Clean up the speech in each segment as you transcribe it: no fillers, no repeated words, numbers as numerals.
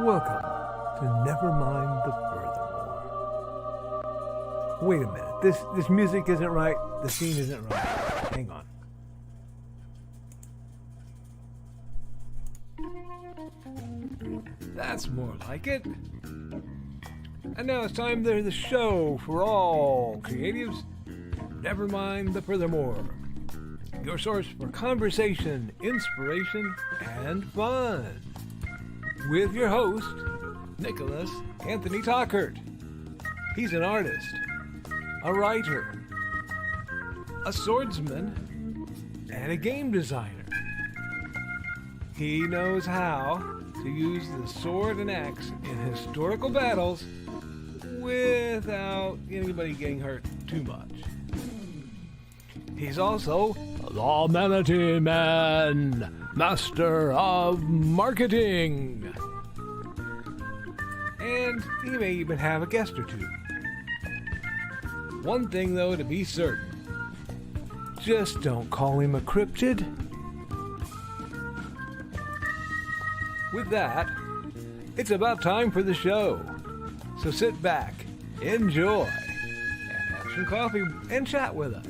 Welcome to Nevermind the Furthermore. Wait a minute, this music isn't right, the scene isn't right. Hang on. That's more like it. And now it's time for the show for all creatives. Nevermind the Furthermore. Your source for conversation, inspiration, and fun. With your host, Nicholas Anthony Tockert. He's an artist, a writer, a swordsman, and a game designer. He knows how to use the sword and axe in historical battles without anybody getting hurt too much. He's also the Manatee Man, master of marketing. And he may even have a guest or two. One thing, though, to be certain. Just don't call him a cryptid. With that, it's about time for the show. So sit back, enjoy, and have some coffee and chat with us.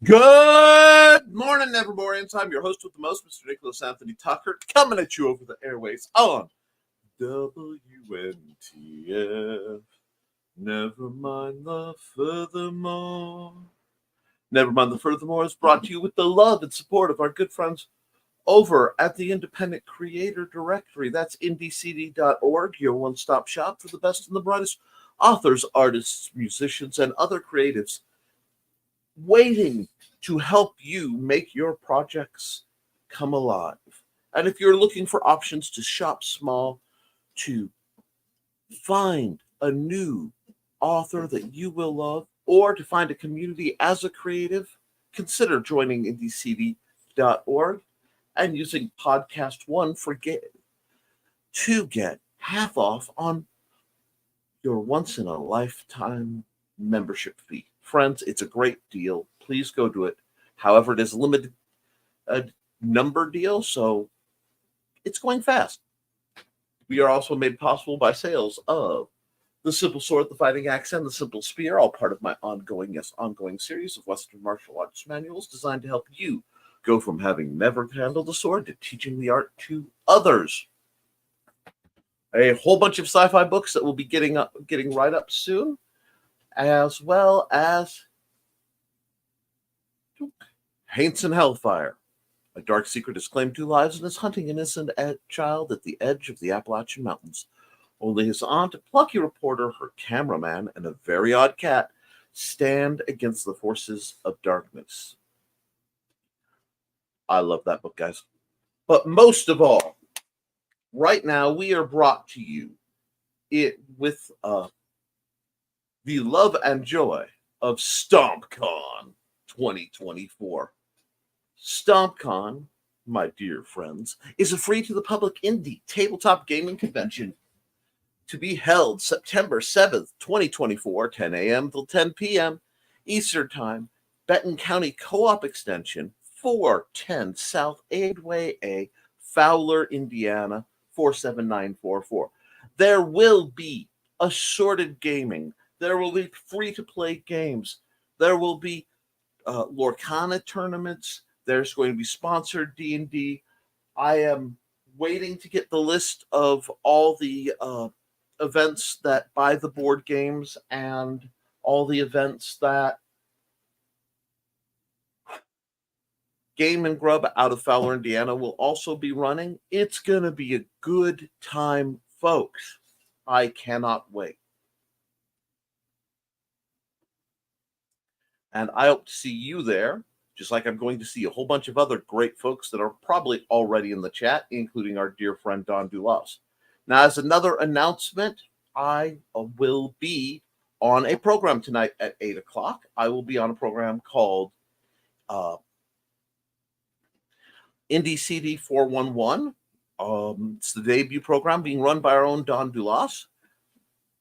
Good morning, Nevermorians. I'm your host with the most, Mr. Nicholas Anthony Tockert, coming at you over the airways on WNTF. Never mind the furthermore. Nevermind the Furthermore is brought to you with the love and support of our good friends over at the Independent Creator Directory. That's indiecd.org, your one-stop shop for the best and the brightest authors, artists, musicians, and other creatives waiting to help you make your projects come alive. And if you're looking for options to shop small, to find a new author that you will love, or to find a community as a creative, consider joining indiecd.org and using Podcast One to get half off on your once-in-a-lifetime membership fee. Friends, it's a great deal. Please go do it. However, it is a limited number deal, so it's going fast. We are also made possible by sales of the Simple Sword, the Fighting Axe, and the Simple Spear, all part of my ongoing series of Western martial arts manuals designed to help you go from having never handled a sword to teaching the art to others. A whole bunch of sci-fi books that will be getting right up soon, as well as Haints and Hellfire. A dark secret has claimed 2 lives and is hunting an innocent child at the edge of the Appalachian Mountains. Only his aunt, a plucky reporter, her cameraman, and a very odd cat stand against the forces of darkness. I love that book, guys. But most of all, right now we are brought to you with the love and joy of StompCon 2024. StompCon, my dear friends, is a free-to-the-public indie tabletop gaming convention to be held September 7th, 2024, 10 a.m. till 10 p.m. Eastern Time, Benton County Co-op Extension, 410 South Aidway A, Fowler, Indiana, 47944. There will be assorted gaming. There will be free-to-play games. There will be Lorcana tournaments. There's going to be sponsored D&D. I am waiting to get the list of all the events that buy the board games and all the events that Game and Grub out of Fowler, Indiana will also be running. It's going to be a good time, folks. I cannot wait. And I hope to see you there, just like I'm going to see a whole bunch of other great folks that are probably already in the chat, including our dear friend Don Dulas. Now, as another announcement, I will be on a program tonight at 8 o'clock. I will be on a program called Indie CD 411. It's the debut program being run by our own Don Dulas.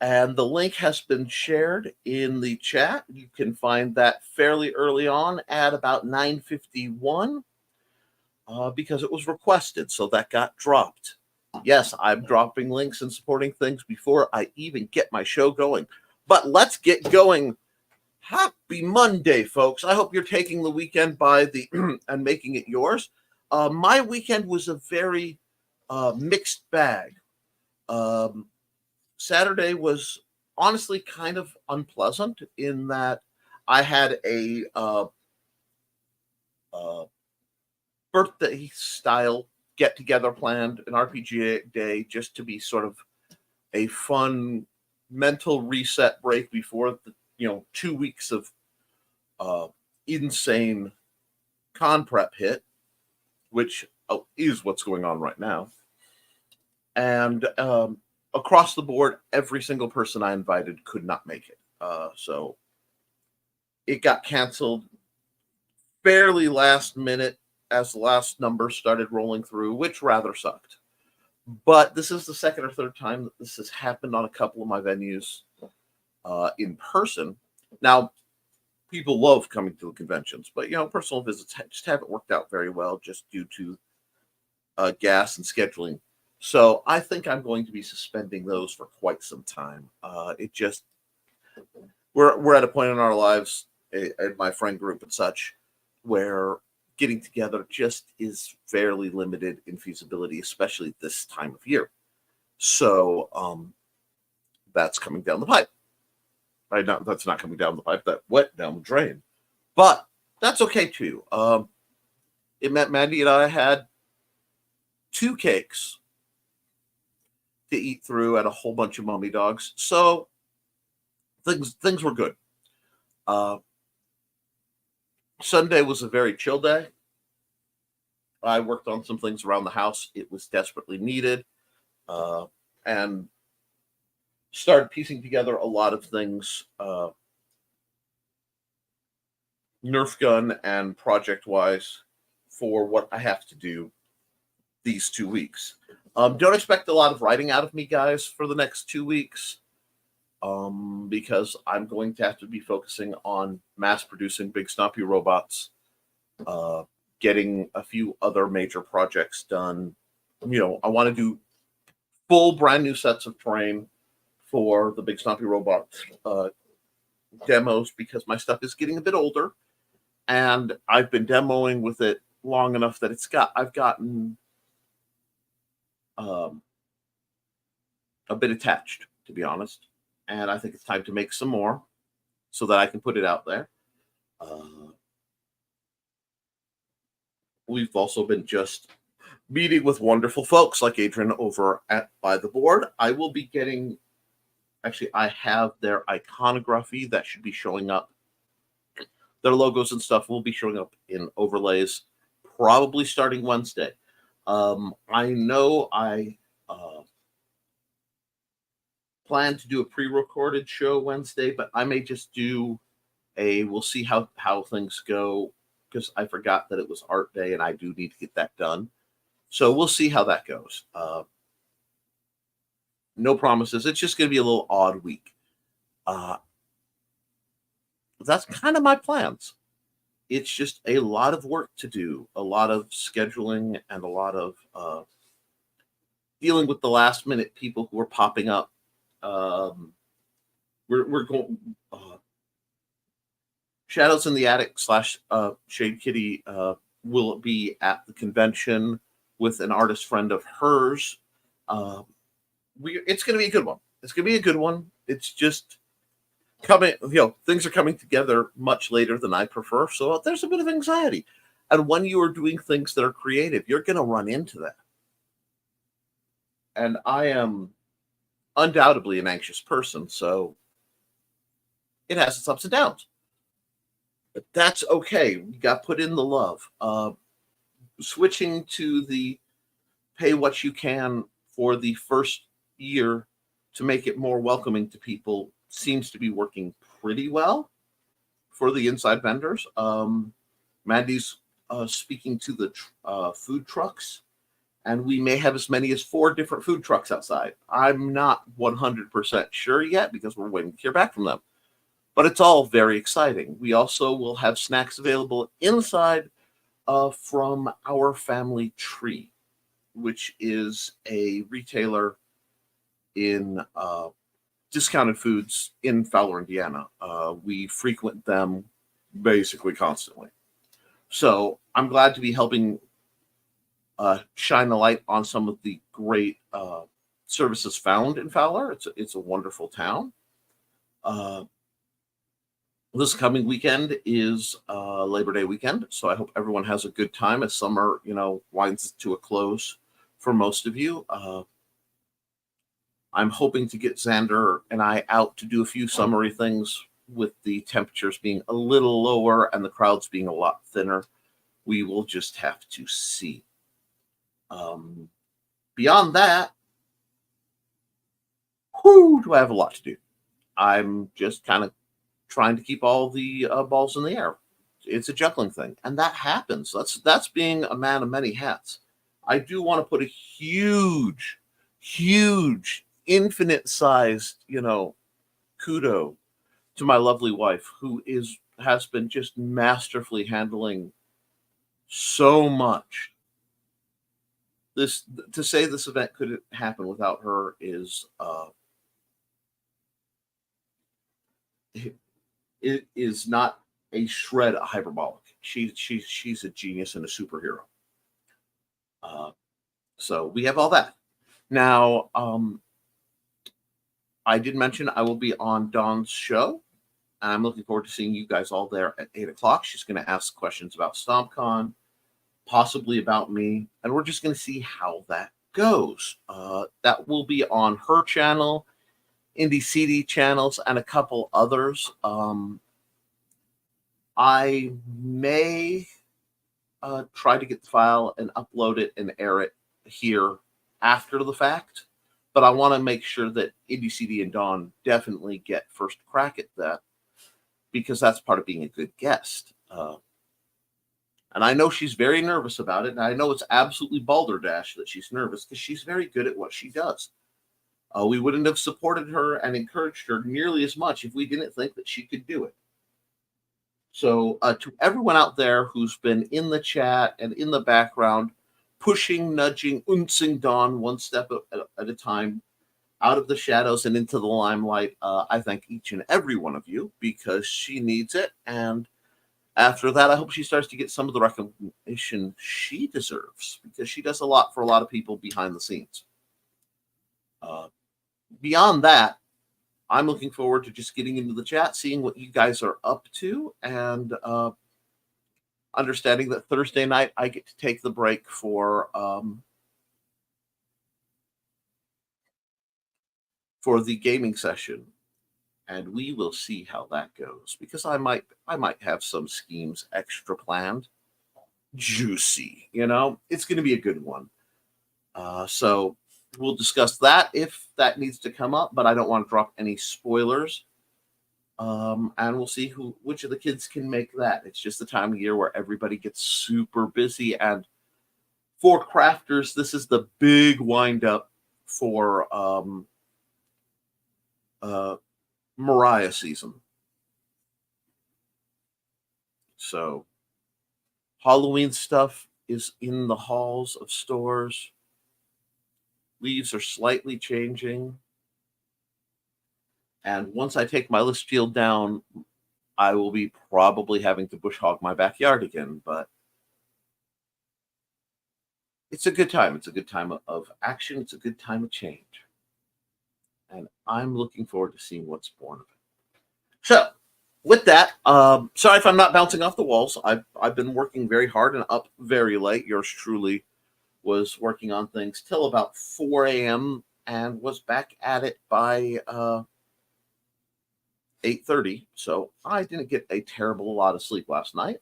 And the link has been shared in the chat. You can find that fairly early on at about 9:51 because it was requested, so that got dropped. Yes, I'm dropping links and supporting things before I even get my show going. But let's get going. Happy Monday, folks. I hope you're taking the weekend by the and making it yours. My weekend was a very mixed bag. Saturday was honestly kind of unpleasant in that I had a birthday style get together planned, an RPG day, just to be sort of a fun mental reset break before the 2 weeks of insane con prep hit, which is what's going on right now. And across the board, every single person I invited could not make it. So it got canceled fairly last minute as the last number started rolling through, which rather sucked. But this is the second or third time that this has happened on a couple of my venues in person. Now, people love coming to the conventions, but personal visits just haven't worked out very well just due to gas and scheduling. So I think I'm going to be suspending those for quite some time. We're at a point in our lives, in my friend group and such, where getting together just is fairly limited in feasibility, especially this time of year. So that's coming down the pipe. That's not coming down the pipe. That went down the drain. But that's okay too. It meant Mandy and I had 2 cakes to eat through and a whole bunch of mummy dogs. So things were good. Sunday was a very chill day. I worked on some things around the house. It was desperately needed. And started piecing together a lot of things, Nerf gun and project-wise, for what I have to do these 2 weeks. Don't expect a lot of writing out of me, guys, for the next 2 weeks, because I'm going to have to be focusing on mass-producing big stompy robots, getting a few other major projects done. I want to do full brand new sets of terrain for the big stompy robot demos because my stuff is getting a bit older, and I've been demoing with it long enough that I've gotten a bit attached, to be honest, and I think it's time to make some more so that I can put it out there. We've also been just meeting with wonderful folks like Adrian over at By the Board. I will be getting, actually, I have their iconography that should be showing up. Their logos and stuff will be showing up in overlays probably starting Wednesday. I know I plan to do a pre-recorded show Wednesday, but I may just do we'll see how things go, because I forgot that it was art day and I do need to get that done. So we'll see how that goes. No promises. It's just going to be a little odd week. That's kind of my plans. It's just a lot of work to do, a lot of scheduling, and a lot of dealing with the last minute people who are popping up. We're going Shadows in the Attic / Shade Kitty will be at the convention with an artist friend of hers. It's going to be a good one. It's going to be a good one. It's just coming, things are coming together much later than I prefer. So there's a bit of anxiety. And when you are doing things that are creative, you're going to run into that. And I am undoubtedly an anxious person, so it has its ups and downs. But that's okay. We got put in the love. Switching to the pay what you can for the first year to make it more welcoming to people seems to be working pretty well for the inside vendors. Mandy's speaking to the food trucks, and we may have as many as 4 different food trucks outside. I'm not 100% sure yet because we're waiting to hear back from them. But it's all very exciting. We also will have snacks available inside from our family tree, which is a retailer in discounted foods in Fowler, Indiana. We frequent them basically constantly. So I'm glad to be helping shine a light on some of the great services found in Fowler. It's a wonderful town. This coming weekend is Labor Day weekend, so I hope everyone has a good time as summer, winds to a close for most of you. I'm hoping to get Xander and I out to do a few summery things with the temperatures being a little lower and the crowds being a lot thinner. We will just have to see. Beyond that, do I have a lot to do? I'm just kind of trying to keep all the balls in the air. It's a juggling thing, and that happens. That's being a man of many hats. I do want to put a huge, infinite-sized, kudo to my lovely wife, who has been just masterfully handling so much. To say this event couldn't happen without her is it is not a shred hyperbolic. She's a genius and a superhero. So we have all that. Now, I did mention I will be on Dawn's show. I'm looking forward to seeing you guys all there at 8 o'clock. She's going to ask questions about StompCon, possibly about me, and we're just going to see how that goes. That will be on her channel, Indie CD channels, and a couple others. I may try to get the file and upload it and air it here after the fact, but I want to make sure that Indie CD and Dawn definitely get first crack at that, because that's part of being a good guest. And I know she's very nervous about it, and I know it's absolutely balderdash that she's nervous because she's very good at what she does. We wouldn't have supported her and encouraged her nearly as much if we didn't think that she could do it. So to everyone out there who's been in the chat and in the background, pushing, nudging, unsing Dawn one step at a time out of the shadows and into the limelight, I thank each and every one of you, because she needs it. And after that, I hope she starts to get some of the recognition she deserves, because she does a lot for a lot of people behind the scenes. Beyond that, I'm looking forward to just getting into the chat, seeing what you guys are up to, and understanding that Thursday night I get to take the break for the gaming session, and we will see how that goes, because I might have some schemes extra planned. Juicy, it's going to be a good one. So we'll discuss that if that needs to come up, but I don't want to drop any spoilers. And we'll see which of the kids can make that. It's just the time of year where everybody gets super busy, and for crafters, this is the big wind up for Mariah season. So Halloween stuff is in the halls of stores. Leaves are slightly changing. And once I take my list field down, I will be probably having to bush hog my backyard again. But it's a good time. It's a good time of action. It's a good time of change. And I'm looking forward to seeing what's born of it. So, with that, sorry if I'm not bouncing off the walls. I've been working very hard and up very late. Yours truly was working on things till about 4 a.m. and was back at it by 8:30. So I didn't get a terrible lot of sleep last night.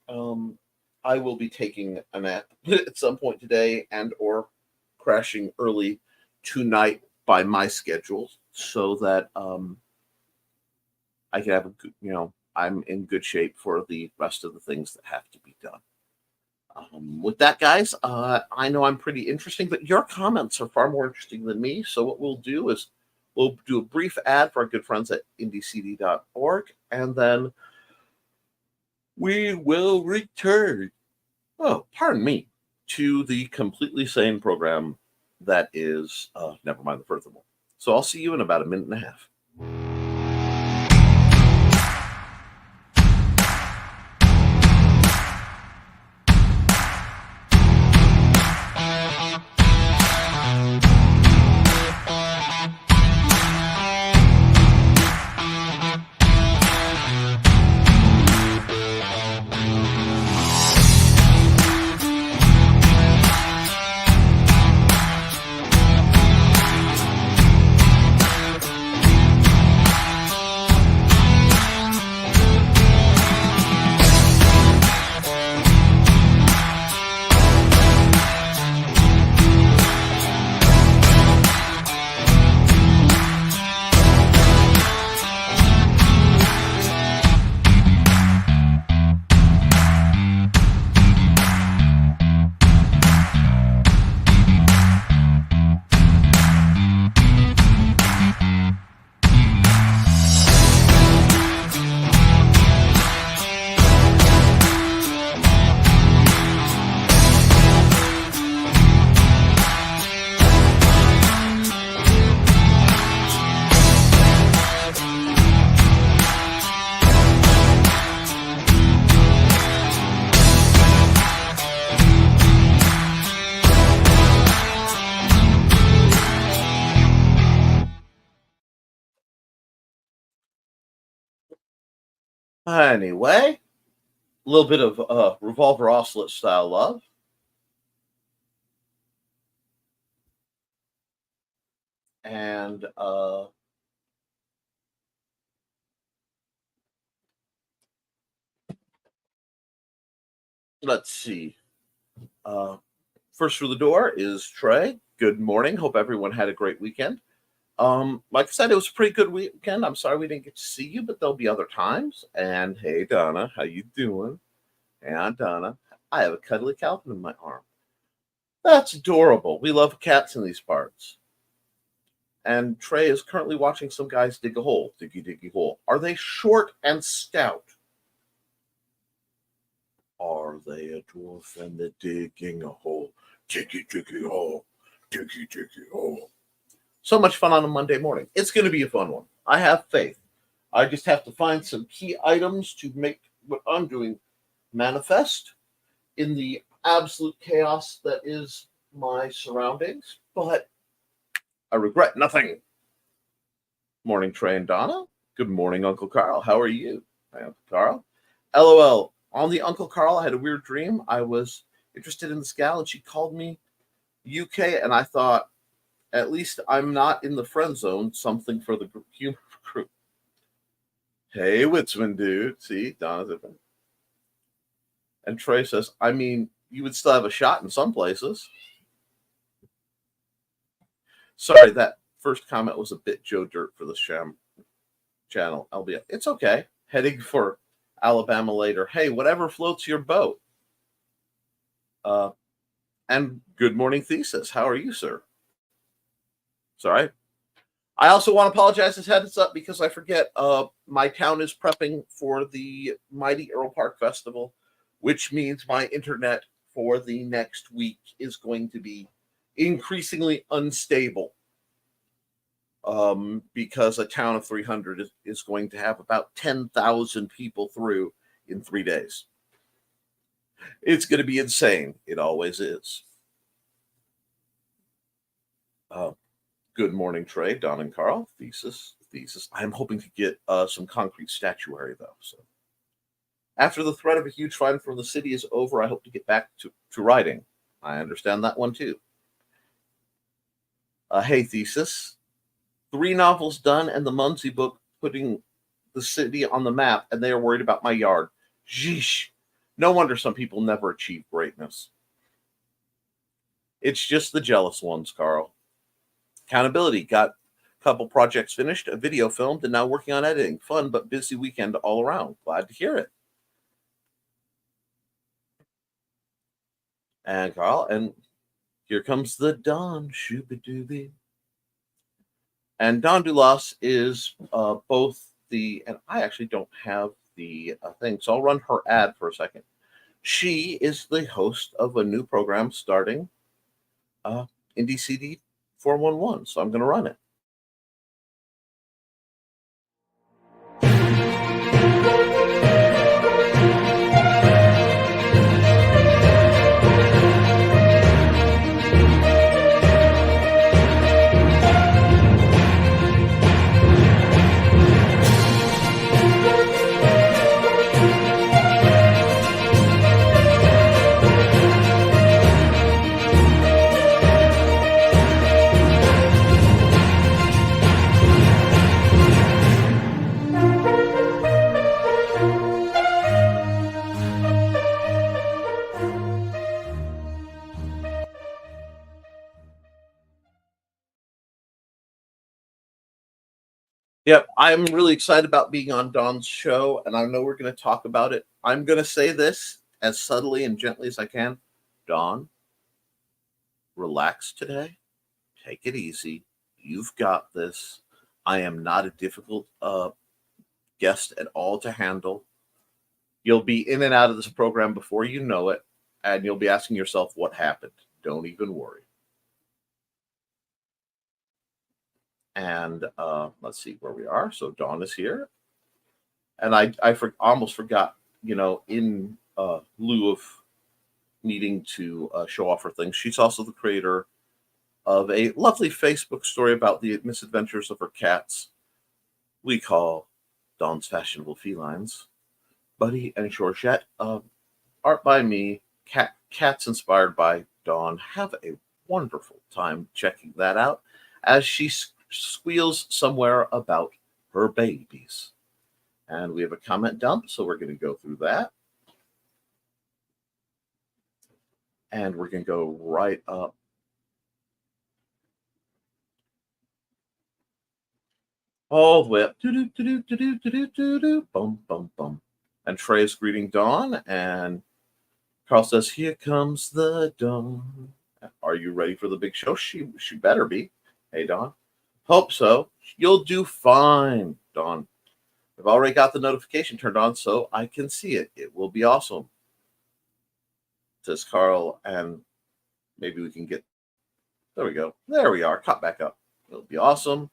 Um, I will be taking a nap at some point today and or crashing early tonight by my schedule so that I can have a good, I'm in good shape for the rest of the things that have to be done. With that, guys, I know I'm pretty interesting, but your comments are far more interesting than me. So what we'll do is we'll do a brief ad for our good friends at indiecd.org, and then we will return, pardon me, to the completely sane program that is Nevermind the Furthermore. So I'll see you in about a minute and a half. Anyway, a little bit of Revolver Oscillate style love. And let's see. First through the door is Trey. Good morning. Hope everyone had a great weekend. Like I said, it was a pretty good weekend. I'm sorry we didn't get to see you, but there'll be other times. And hey, Donna, how you doing? And Donna, I have a cuddly Calvin in my arm. That's adorable. We love cats in these parts. And Trey is currently watching some guys dig a hole. Diggy, diggy hole. Are they short and stout? Are they a dwarf and they're digging a hole? Diggy, diggy hole. Diggy, diggy hole. So much fun on a Monday morning. It's going to be a fun one. I have faith. I just have to find some key items to make what I'm doing manifest in the absolute chaos that is my surroundings. But I regret nothing. Morning, Trey and Donna. Good morning, Uncle Carl. How are you? Hi, Uncle Carl. LOL. On the Uncle Carl, I had a weird dream. I was interested in this gal, and she called me UK, and I thought, at least I'm not in the friend zone. Something for the humor group. Hey, Witzman, dude. See, Donna's different. And Trey says, I mean, you would still have a shot in some places. Sorry, that first comment was a bit Joe Dirt for the Sham channel. Albeit, it's okay. Heading for Alabama later. Hey, whatever floats your boat. And good morning, Thesis. How are you, sir? Sorry. I also want to apologize as heads up because I forget my town is prepping for the Mighty Earl Park Festival, which means my internet for the next week is going to be increasingly unstable because a town of 300 is going to have about 10,000 people through in 3 days. It's going to be insane. It always is. Good morning, Trey, Don, and Carl. Thesis thesis. I'm hoping to get some concrete statuary, though. So after the threat of a huge fine from the city is over, I hope to get back to writing. I understand that one, too. Hey, thesis. 3 novels done and the Munsey book putting the city on the map, and they are worried about my yard. Sheesh. No wonder some people never achieve greatness. It's just the jealous ones, Carl. Accountability. Got a couple projects finished, a video filmed, and now working on editing. Fun but busy weekend all around. Glad to hear it. And Carl, and here comes the Don Shooby-Dooby. And Don Dulas is both the, and I actually don't have the thing, so I'll run her ad for a second. She is the host of a new program starting Indie CD 411, so I'm going to run it. Yep, I'm really excited about being on Don's show, and I know we're going to talk about it. I'm going to say this as subtly and gently as I can. Don, relax today. Take it easy. You've got this. I am not a difficult guest at all to handle. You'll be in and out of this program before you know it, and you'll be asking yourself what happened. Don't even worry. And let's see where we are. So Dawn is here. And I almost forgot, in lieu of needing to show off her things, she's also the creator of a lovely Facebook story about the misadventures of her cats we call Dawn's Fashionable Felines. Buddy and Georgette, art by me, cats inspired by Dawn. Have a wonderful time checking that out as she squeals somewhere about her babies. And we have a comment dump, so we're going to go through that. And we're going to go right up. All the way up. Bum, bum, bum. And Trey is greeting Dawn, and Carl says, "Here comes the dawn. Are you ready for the big show?" She better be. Hey, Dawn. Hope so. You'll do fine, Dawn. I've already got the notification turned on so I can see it. It will be awesome, says Carl, and maybe we can get, there we go. There we are. Caught back up. It'll be awesome.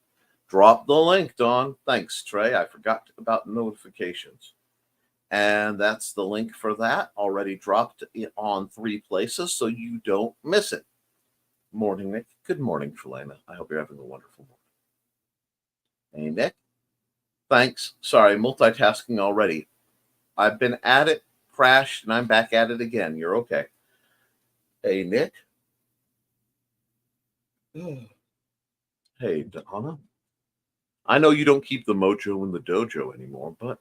Drop the link, Dawn. Thanks, Trey. I forgot about notifications. And that's the link for that. Already dropped it on 3 places so you don't miss it. Morning, Nick. Good morning, Trelena. I hope you're having a wonderful morning. Hey, Nick. Thanks. Sorry, multitasking already. I've been at it, crashed, and I'm back at it again. You're okay. Hey, Nick. Hey, Donna. I know you don't keep the mojo in the dojo anymore, but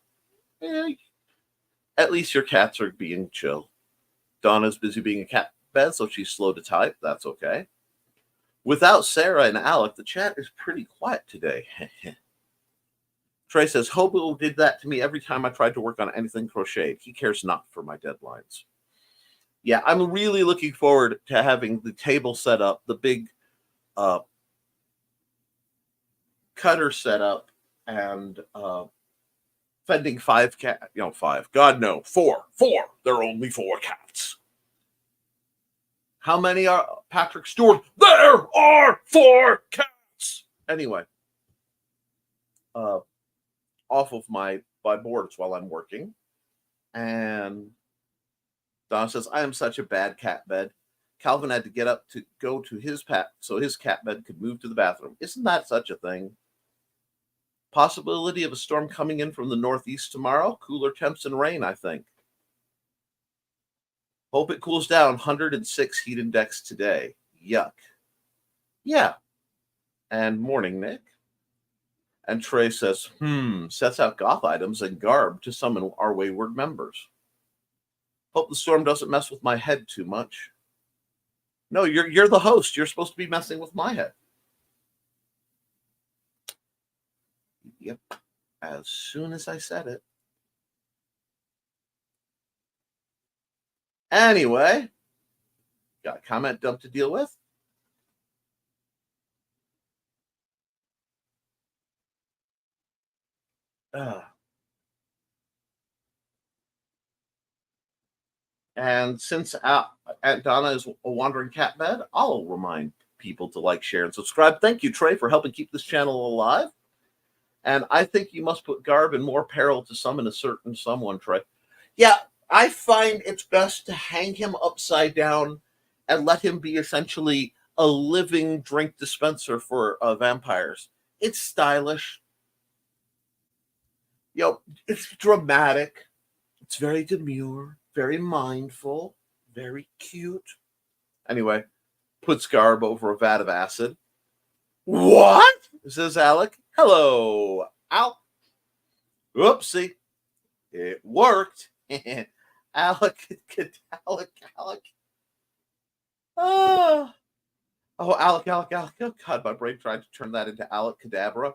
at least your cats are being chill. Donna's busy being a cat bed, so she's slow to type. That's okay. Without Sarah and Alec, the chat is pretty quiet today. Trey says, Hobo did that to me every time I tried to work on anything crocheted. He cares not for my deadlines. Yeah, I'm really looking forward to having the table set up, the big cutter set up, and fending 5 cat, 5. God, no, 4. There are only 4 cats. How many are Patrick Stewart? There are 4 cats. Anyway, off of my boards while I'm working. And Don says, I am such a bad cat bed. Calvin had to get up to go to his so his cat bed could move to the bathroom. Isn't that such a thing? Possibility of a storm coming in from the northeast tomorrow. Cooler temps and rain, I think. Hope it cools down. 106 heat index today. Yuck. Yeah. And morning, Nick. And Trey says, sets out goth items and garb to summon our wayward members. Hope the storm doesn't mess with my head too much. No, you're the host. You're supposed to be messing with my head. Yep. As soon as I said it. Anyway, got a comment dump to deal with. And since Aunt Donna is a wandering cat bed, I'll remind people to like, share, and subscribe. Thank you, Trey, for helping keep this channel alive. And I think you must put Garb in more peril to summon a certain someone, Trey. Yeah, I find it's best to hang him upside down and let him be essentially a living drink dispenser for vampires. It's stylish. It's dramatic. It's very demure, very mindful, very cute. Anyway, puts Garb over a vat of acid. What? Says Alec. Hello, Al. Oopsie. It worked. Alec. Oh, Alec. Oh, God, my brain tried to turn that into Alec Cadabra.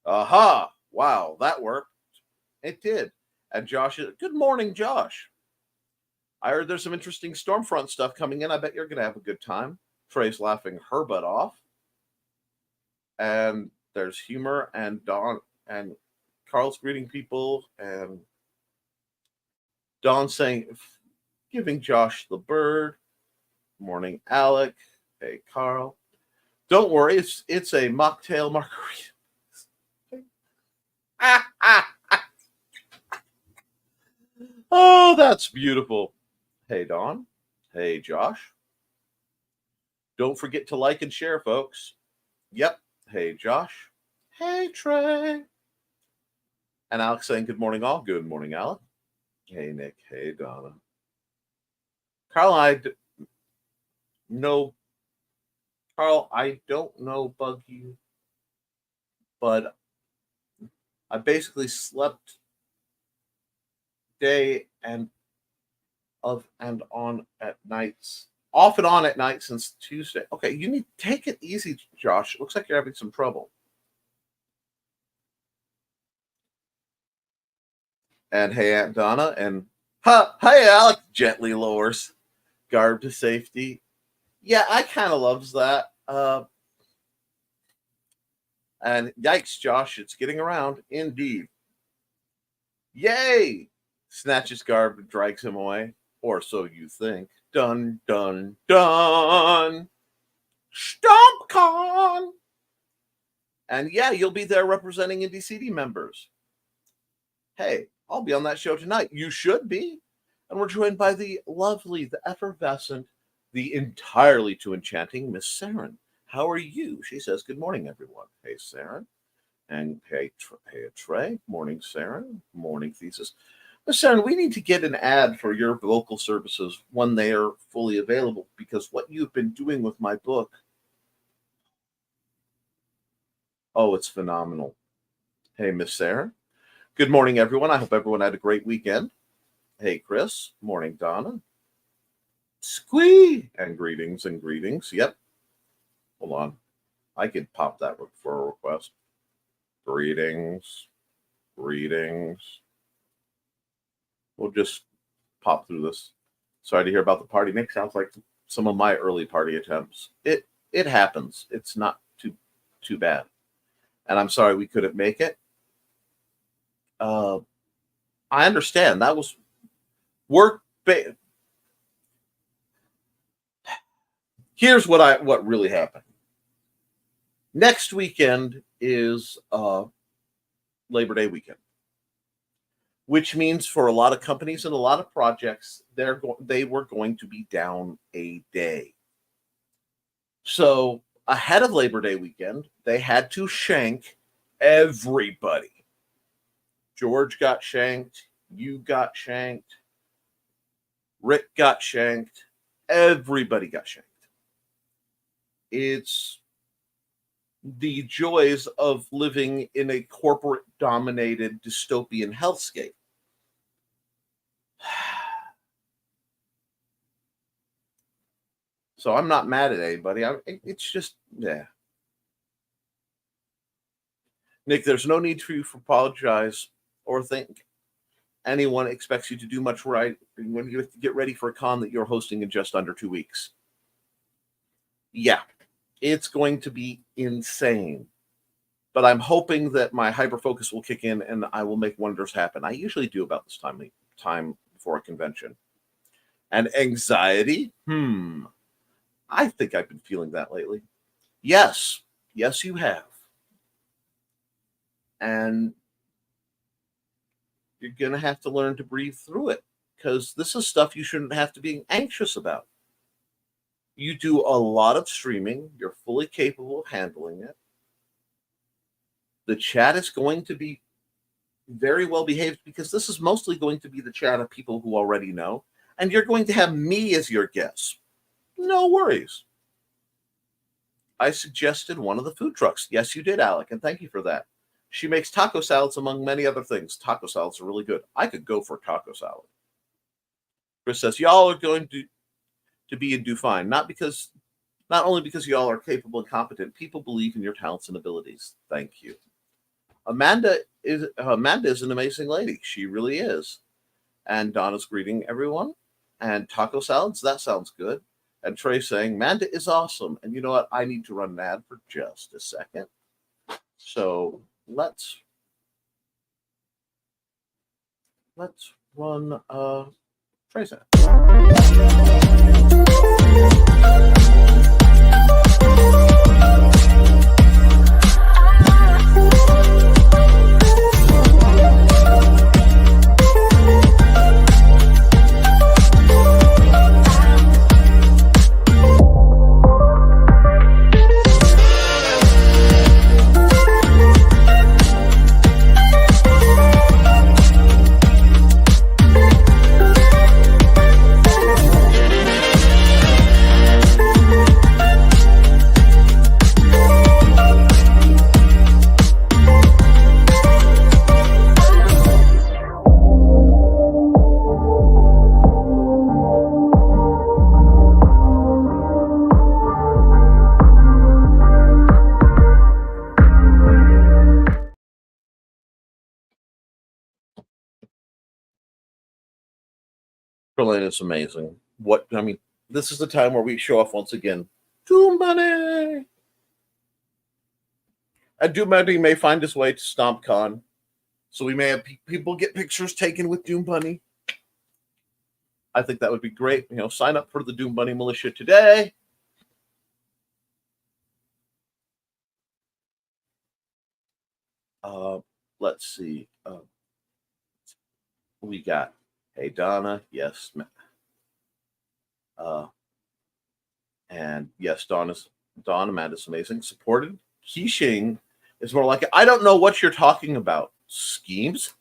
Aha. Wow, that worked. It did. And Josh, good morning, Josh. I heard there's some interesting Stormfront stuff coming in. I bet you're going to have a good time. Trey's laughing her butt off. And there's humor, and Dawn and Carl's greeting people, and Dawn saying, giving Josh the bird. Morning, Alec. Hey, Carl. Don't worry, it's a mocktail margarita. Oh, that's beautiful. Hey, Dawn. Hey, Josh. Don't forget to like and share, folks. Yep. Hey, Josh. Hey, Trey. And Alex saying, good morning, all. Good morning, Alec. Hey, Nick. Hey, Donna. Carl, I don't know bug you, but I basically slept day and off and on at nights, off and on at night since Tuesday. Okay, you need to take it easy, Josh. It looks like you're having some trouble. And hey, Aunt Donna, and hey, Alec gently lowers Garb to safety. Yeah, I kind of loves that. And yikes, Josh, it's getting around. Indeed. Yay! Snatches Garb and drags him away. Or so you think. Dun, dun, dun. StompCon! And yeah, you'll be there representing IndieCD members. Hey, I'll be on that show tonight. You should be. And we're joined by the lovely, the effervescent, the entirely too enchanting Miss Saren. How are you? She says, good morning, everyone. Hey, Saren. And hey, Trey. Morning, Saren. Morning, Thesis. Miss Saren, we need to get an ad for your vocal services when they are fully available, because what you've been doing with my book, oh, it's phenomenal. Hey, Miss Saren. Good morning, everyone. I hope everyone had a great weekend. Hey, Chris. Morning, Donna. Squee! And greetings and greetings. Yep. Hold on. I could pop that for a request. Greetings. Greetings. We'll just pop through this. Sorry to hear about the party. Nick, sounds like some of my early party attempts. It happens. It's not too bad. And I'm sorry we couldn't make it. I understand. That was work. Here's what really happened. Next weekend is Labor Day weekend, which means for a lot of companies and a lot of projects, they were going to be down a day. So ahead of Labor Day weekend, they had to shank Everybody. George got shanked. You got shanked. Rick got shanked. Everybody got shanked. It's the joys of living in a corporate-dominated dystopian hellscape. So I'm not mad at anybody. It's just, yeah. Nick, there's no need for you to apologize or think anyone expects you to do much right when you get ready for a con that you're hosting in just under 2 weeks. Yeah, it's going to be insane. But I'm hoping that my hyper-focus will kick in and I will make wonders happen. I usually do about this time before a convention. And anxiety? I think I've been feeling that lately. Yes, you have. And you're going to have to learn to breathe through it, because this is stuff you shouldn't have to be anxious about. You do a lot of streaming. You're fully capable of handling it. The chat is going to be very well behaved, because this is mostly going to be the chat of people who already know. And you're going to have me as your guest. No worries. I suggested one of the food trucks. Yes, you did, Alec, and thank you for that. She makes taco salads, among many other things. Taco salads are really good. I could go for a taco salad. Chris says, y'all are going to be and do fine. Not only because y'all are capable and competent, people believe in your talents and abilities. Thank you. Amanda is an amazing lady. She really is. And Donna's greeting everyone. And taco salads, that sounds good. And Trey saying, Manda is awesome. And you know what? I need to run an ad for just a second. So let's run Trey's ad. Berlin is amazing. This is the time where we show off once again. Doom Bunny! And Doom Bunny may find his way to StompCon. So we may have people get pictures taken with Doom Bunny. I think that would be great. Sign up for the Doom Bunny Militia today. Let's see. We got Hey Donna, yes. And yes, Donna Amanda's amazing. Supported. Kishing is more like, I don't know what you're talking about. Schemes?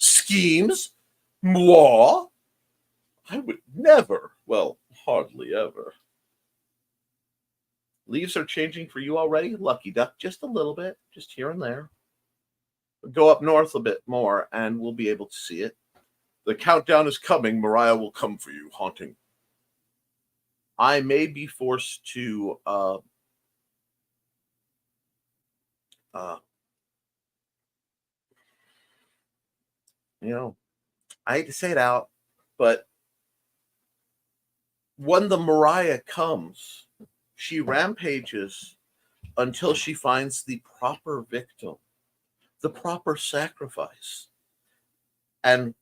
Moi? I would never. Well, hardly ever. Leaves are changing for you already? Lucky Duck, just a little bit, just here and there. Go up north a bit more and we'll be able to see it. The countdown is coming. Mariah will come for you, haunting. I may be forced to I hate to say it out, but when the Mariah comes, she rampages until she finds the proper victim, the proper sacrifice, and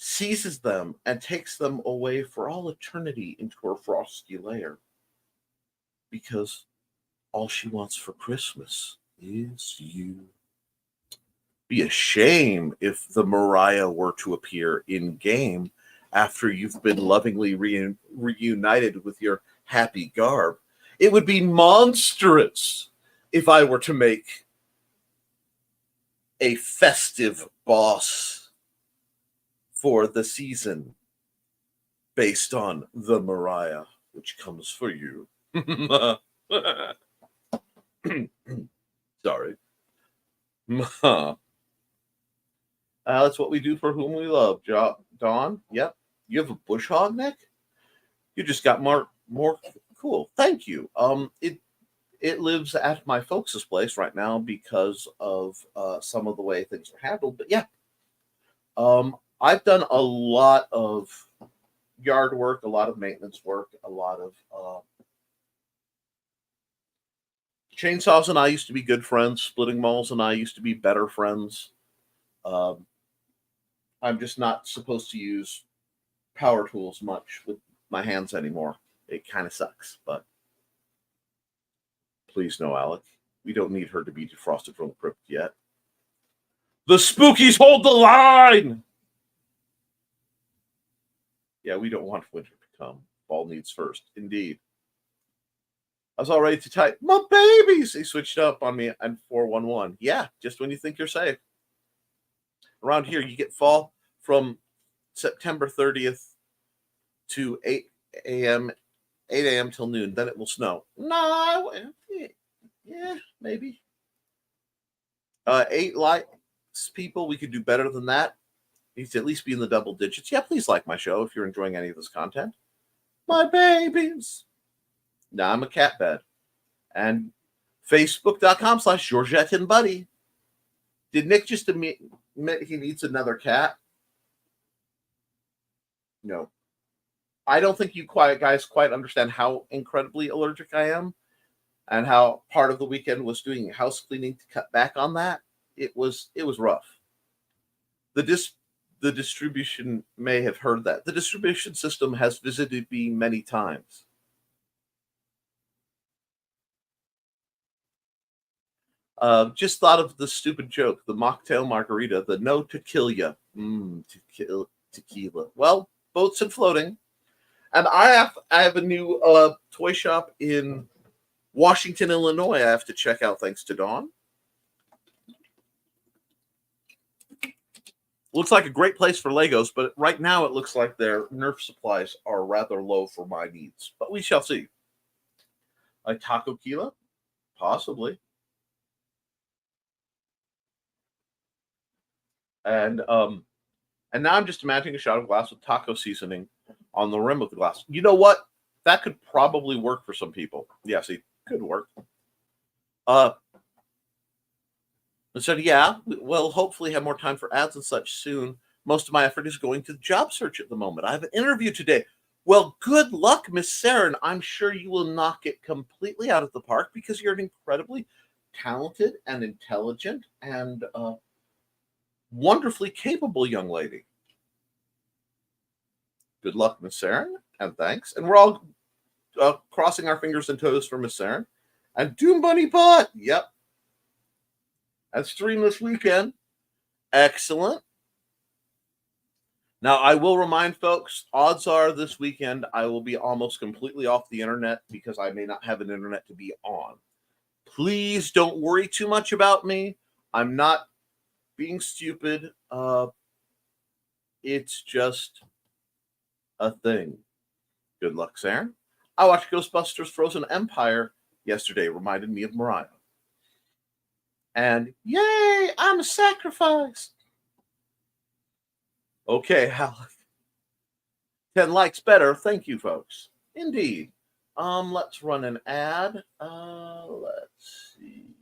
seizes them and takes them away for all eternity into her frosty lair. Because all she wants for Christmas is you. Be a shame if the Mariah were to appear in game after you've been lovingly reunited with your happy garb. It would be monstrous if I were to make a festive boss for the season based on the Mariah, which comes for you. Sorry. That's what we do for whom we love. Dawn, yep. You have a bush hog, Nick? You just got more cool. Thank you. It lives at my folks' place right now because of some of the way things are handled. But yeah, I've done a lot of yard work, a lot of maintenance work, a lot of Chainsaws and I used to be good friends. Splitting Malls and I used to be better friends. I'm just not supposed to use power tools much with my hands anymore. It kind of sucks, but please no, Alec. We don't need her to be defrosted from the crypt yet. The spookies hold the line! Yeah, we don't want winter to come. Fall needs first. Indeed. I was all ready to type, my babies! He switched up on me and 411. Yeah, just when you think you're safe. Around here, you get fall from September 30th to 8 a.m. till noon. Then it will snow. No, yeah, maybe. 8 likes, people. We could do better than that. Needs to at least be in the double digits. Yeah, please like my show if you're enjoying any of this content. My babies. Now I'm a cat bed. And Facebook.com/Georgette and Buddy. Did Nick just admit he needs another cat? No. I don't think you guys quite understand how incredibly allergic I am and how part of the weekend was doing house cleaning to cut back on that. It was rough. The distribution may have heard that. The distribution system has visited me many times. Just thought of the stupid joke, the mocktail margarita, the no tequila. Tequila. Well, boats and floating. And I have a new toy shop in Washington, Illinois I have to check out, thanks to Dawn. Looks like a great place for Legos, but right now it looks like their Nerf supplies are rather low for my needs. But we shall see. A taco tequila? Possibly. And now I'm just imagining a shot of glass with taco seasoning on the rim of the glass. You know what? That could probably work for some people. Yeah, see, could work. So yeah, we'll hopefully have more time for ads and such soon. Most of my effort is going to the job search at the moment. I have an interview today. Well, good luck, Miss Saren. I'm sure you will knock it completely out of the park because you're an incredibly talented and intelligent and wonderfully capable young lady. Good luck, Miss Saren, and thanks. And we're all crossing our fingers and toes for Miss Saren. And Doom Bunny Pot, yep. And stream this weekend. Excellent. Now, I will remind folks, odds are this weekend I will be almost completely off the internet because I may not have an internet to be on. Please don't worry too much about me. I'm not being stupid. It's just a thing. Good luck, Saren. I watched Ghostbusters Frozen Empire yesterday. Reminded me of Mariah. And yay, I'm a sacrifice. Okay, Alec. 10 likes better. Thank you, folks. Indeed. Let's run an ad. Let's see.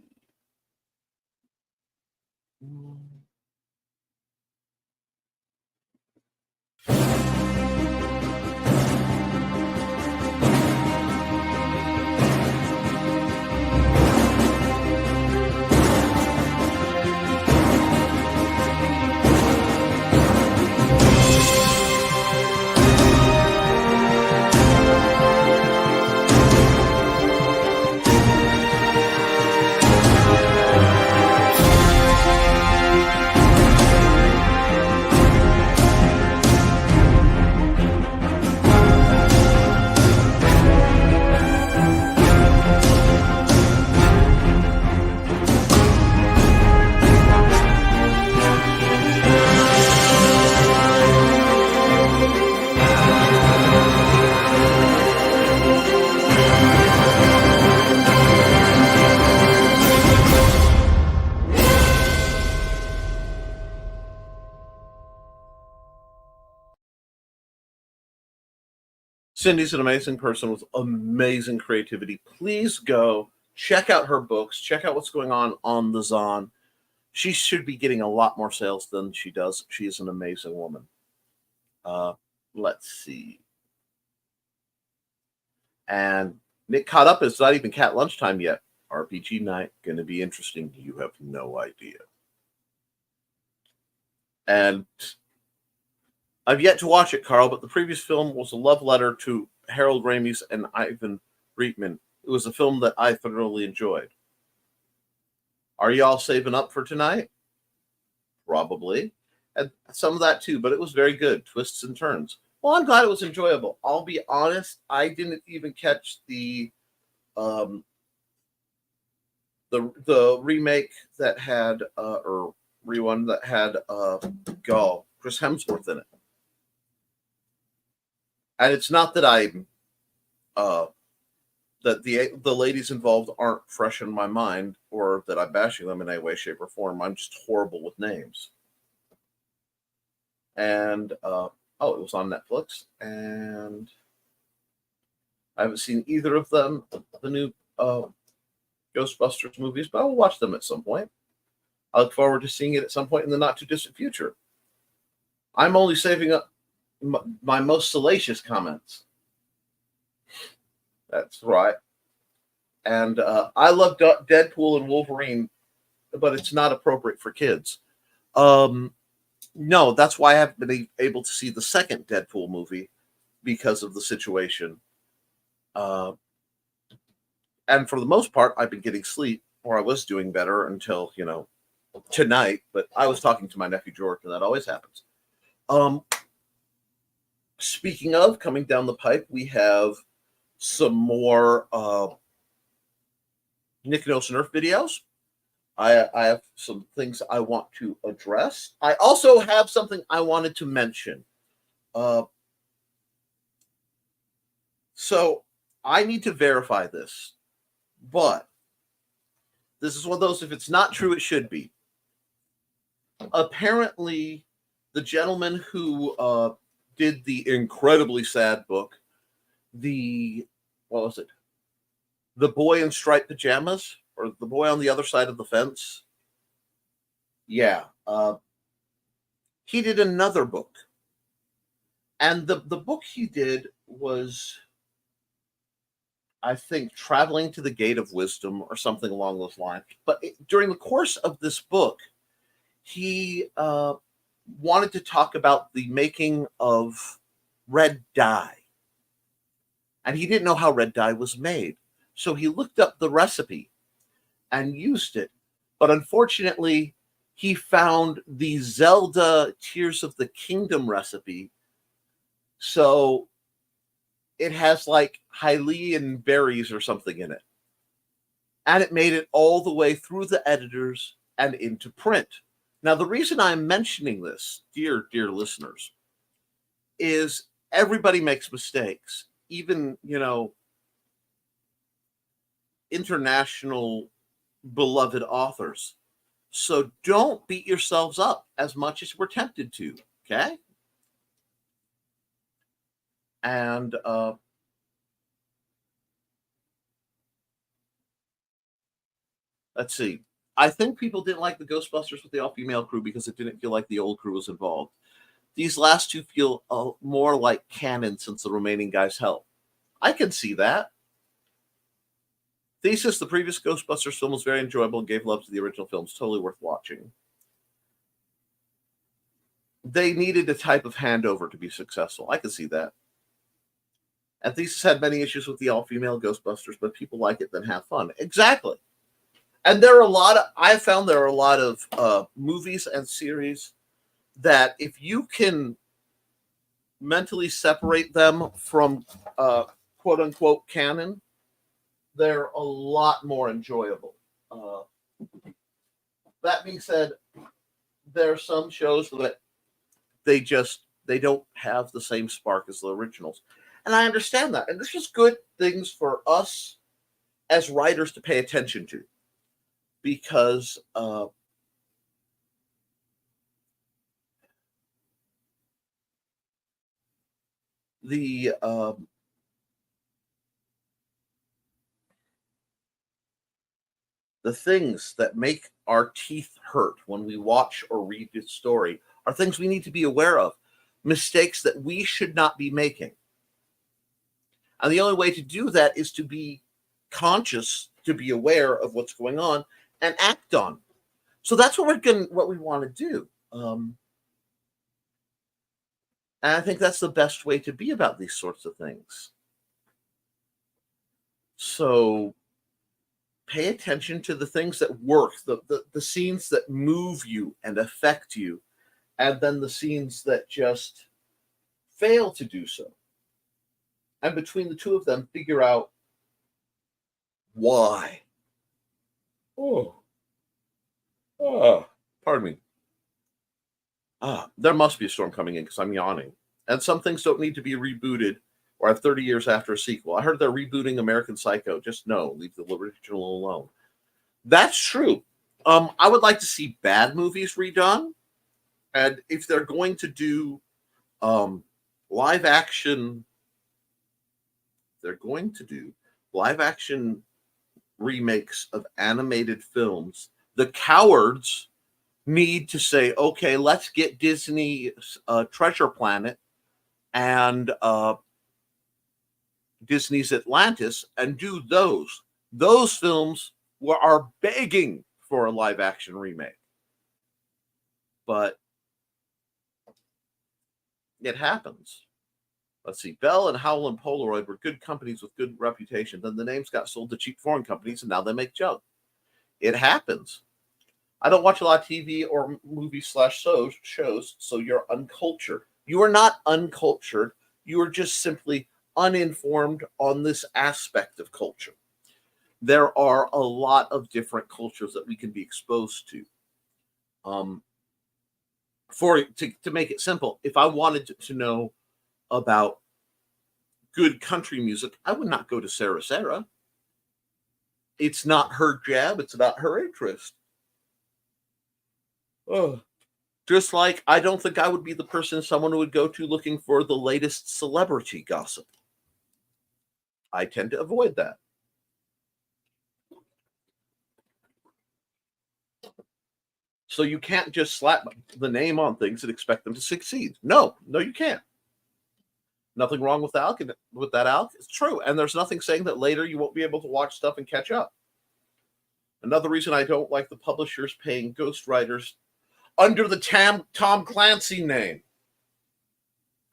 Cindy's an amazing person with amazing creativity. Please go check out her books, check out what's going on the Zon. She should be getting a lot more sales than she does. She is an amazing woman. Uh, let's see. And Nick caught up. It's not even cat lunchtime yet. RPG night, going to be interesting. You have no idea. And I've yet to watch it, Carl, but the previous film was a love letter to Harold Ramis and Ivan Reitman. It was a film that I thoroughly enjoyed. Are y'all saving up for tonight? Probably. And some of that too, but it was very good. Twists and turns. Well, I'm glad it was enjoyable. I'll be honest, I didn't even catch the remake that had or rerun that had Chris Hemsworth in it. And it's not that I'm that the ladies involved aren't fresh in my mind or that I'm bashing them in any way, shape, or form. I'm just horrible with names. And it was on Netflix, and I haven't seen either of them, the new Ghostbusters movies, but I will watch them at some point. I look forward to seeing it at some point in the not too distant future. I'm only saving up my most salacious comments. That's right. And I love Deadpool and Wolverine, but it's not appropriate for kids. No, that's why I haven't been able to see the second Deadpool movie because of the situation. And for the most part, I've been getting sleep, or I was doing better until, tonight. But I was talking to my nephew George, and that always happens. Speaking of coming down the pipe, we have some more Nick Knows Nerf videos. I have some things I want to address. I also have something I wanted to mention. So I need to verify this, but this is one of those, if it's not true, it should be. Apparently, the gentleman who did the incredibly sad book, what was it? The Boy in Striped Pajamas, or The Boy on the Other Side of the Fence. Yeah. He did another book. And the book he did was, I think, Traveling to the Gate of Wisdom or something along those lines. But during the course of this book, he wanted to talk about the making of red dye. And he didn't know how red dye was made. So he looked up the recipe and used it. But unfortunately, he found the Zelda Tears of the Kingdom recipe. So it has like Hylian berries or something in it. And it made it all the way through the editors and into print. Now, the reason I'm mentioning this, dear listeners, is everybody makes mistakes. Even, international beloved authors. So don't beat yourselves up as much as we're tempted to, okay? And let's see. I think people didn't like the Ghostbusters with the all-female crew because it didn't feel like the old crew was involved. These last two feel more like canon since the remaining guys help. I can see that. Thesis, the previous Ghostbusters film was very enjoyable and gave love to the original films. Totally worth watching. They needed a type of handover to be successful. I can see that. And Thesis had many issues with the all-female Ghostbusters, but people like it, then have fun. Exactly. And I found there are a lot of movies and series that if you can mentally separate them from quote-unquote canon, they're a lot more enjoyable. That being said, there are some shows that they don't have the same spark as the originals. And I understand that. And this is good things for us as writers to pay attention to. Because the The things that make our teeth hurt when we watch or read this story are things we need to be aware of, mistakes that we should not be making. And the only way to do that is to be conscious, to be aware of what's going on and act on. So that's what we want to do. And I think that's the best way to be about these sorts of things. So pay attention to the things that work, the scenes that move you and affect you, and then the scenes that just fail to do so. And between the two of them, figure out why. Pardon me. There must be a storm coming in because I'm yawning. And some things don't need to be rebooted or have 30 years after a sequel. I heard they're rebooting American Psycho. Just no, leave the original alone. That's true. I would like to see bad movies redone. And if they're going to do live action remakes of animated films, the cowards need to say, okay, let's get Disney's Treasure Planet and Disney's Atlantis and do those. Those films are begging for a live action remake. But it happens. Let's see. Bell and Howell and Polaroid were good companies with good reputation. Then the names got sold to cheap foreign companies, and now they make junk. It happens. I don't watch a lot of TV or movie/shows, so you're uncultured. You are not uncultured. You are just simply uninformed on this aspect of culture. There are a lot of different cultures that we can be exposed to. To make it simple, if I wanted to know about good country music, I would not go to Sarah. It's not her jab. It's not her interest. Just like I don't think I would be the person someone would go to looking for the latest celebrity gossip. I tend to avoid that. So you can't just slap the name on things and expect them to succeed. No, you can't. Nothing wrong with that, Alec. It's true. And there's nothing saying that later you won't be able to watch stuff and catch up. Another reason I don't like the publishers paying ghostwriters under the Tom Clancy name.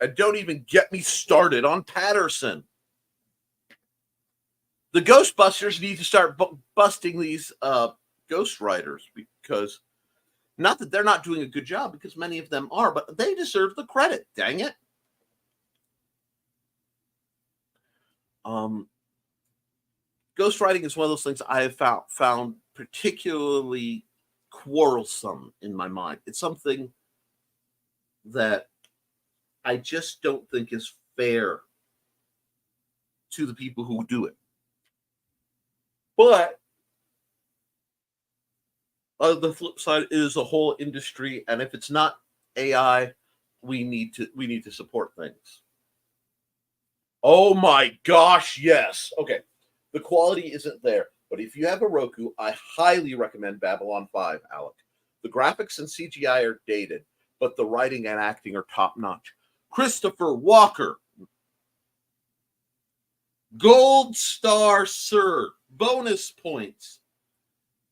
And don't even get me started on Patterson. The Ghostbusters need to start busting these ghostwriters, because not that they're not doing a good job, because many of them are, but they deserve the credit. Dang it. Ghostwriting is one of those things I have found particularly quarrelsome in my mind. It's something that I just don't think is fair to the people who do it. But the flip side is a whole industry, and if it's not AI, we need to support things. Oh my gosh, yes. Okay, the quality isn't there, but if you have a Roku, I highly recommend Babylon 5, Alec. The graphics and CGI are dated, but the writing and acting are top-notch. Christopher Walker, Gold Star Sir, bonus points.